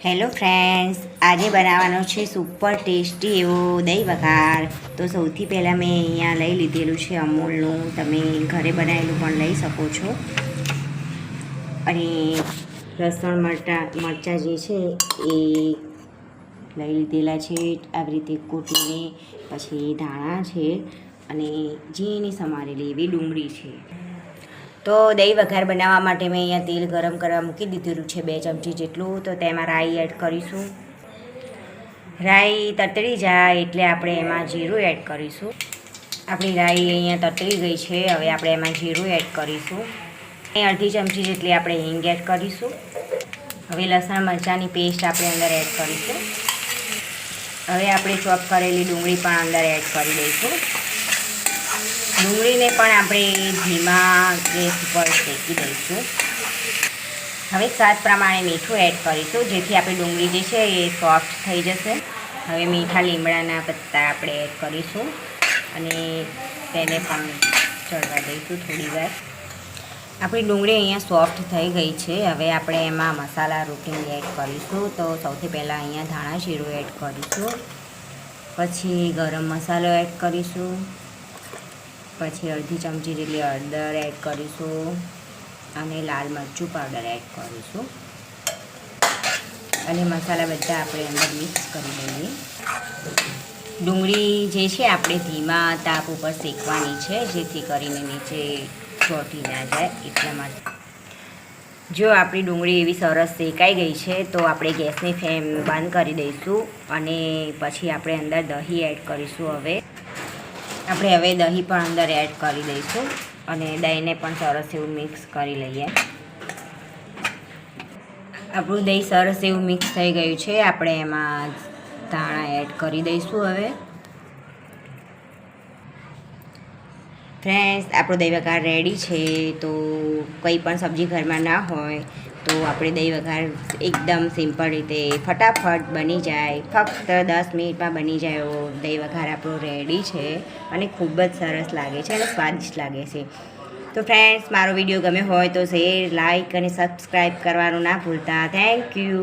Hello friends, આજે બનાવવાનો છે સુપર ટેસ્ટી એવો દહીં વઘાર. તો સૌથી પહેલાં મેં અહીંયા લઈ લીધેલું છે અમૂલનું. તમે ઘરે બનાવેલું પણ લઈ શકો છો. અને લસણ મરચાં જે છે એ લઈ લીધેલા છે આવી રીતે કૂટીને. પછી ધાણા છે અને ઝીણી સમારેલી એવી ડુંગળી છે. તો દહીં વઘાર બનાવવા માટે મેં અહીંયા તેલ ગરમ કરવા મૂકી દીધેલું છે 2 ચમચી જેટલું. તો તેમાં રાઈ એડ કરીશું. રાઈ તતળી જાય એટલે આપણે એમાં જીરું એડ કરીશું. આપણી રાઈ અહીંયા તતળી ગઈ છે. હવે આપણે એમાં જીરું એડ કરીશું. અડધી ચમચી જેટલી આપણે હિંગ એડ કરીશું. હવે લસણ મરચાંની પેસ્ટ આપણે અંદર એડ કરીશું. હવે આપણે ચોપ કરેલી ડુંગળી પણ અંદર એડ કરી દઈશું. ડુંગળીને પણ આપણે ધીમા ગેસ ઉપર શેકી દઈશું. હવે સ્વાદ પ્રમાણે મીઠું એડ કરીશું, જેથી આપણી ડુંગળી જે છે એ સોફ્ટ થઈ જશે. હવે મીઠા લીમડાના પત્તા આપણે એડ કરીશું અને તેને પણ ચડવા દઈશું થોડી વાર. આપણી ડુંગળી અહીંયા સોફ્ટ થઈ ગઈ છે. હવે આપણે એમાં મસાલા રોટીને એડ કરીશું. તો સૌથી પહેલાં અહીંયા ધાણા જીરું એડ કરીશું. પછી ગરમ મસાલો એડ કરીશું. પછી અડધી ચમચી જેટલી હળદર એડ કરીશું અને લાલ મરચું પાવડર એડ કરીશું. અને મસાલા બધા આપણે અંદર મિક્સ કરી દઈએ. ડુંગળી જે છે આપણે ધીમા તાપ ઉપર શેકવાની છે, જેથી કરીને નીચે ચોંટી ના જાય એટલા માટે. જો આપણી ડુંગળી એવી સરસ શેકાઈ ગઈ છે તો આપણે ગેસની ફ્લેમ બંધ કરી દઈશું અને પછી આપણે અંદર દહીં એડ કરીશું. હવે દહીં પણ અંદર એડ કરી દઈશું અને દહીંને પણ સરસ એવું મિક્સ કરી લઈએ. આપણું દહીં સરસ એવું મિક્સ થઈ ગયું છે. આપણે એમાં ધાણા એડ કરી દઈશું. હવે ફ્રેન્ડ્સ, આપણો દહીં વઘાર રેડી છે. તો કંઈ પણ સબ્જી ઘરમાં ના હોય તો આપણે દહીં વઘાર એકદમ સિમ્પલ રીતે ફટાફટ બની જાય. ફક્ત 10 મિનિટમાં બની જાય એવો દહીં વઘાર આપણો રેડી છે અને ખૂબ જ સરસ લાગે છે અને સ્વાદિષ્ટ લાગે છે. તો ફ્રેન્ડ્સ, મારો વિડીયો ગમે હોય તો શેર, લાઇક અને સબસ્ક્રાઈબ કરવાનું ના ભૂલતા. Thank you.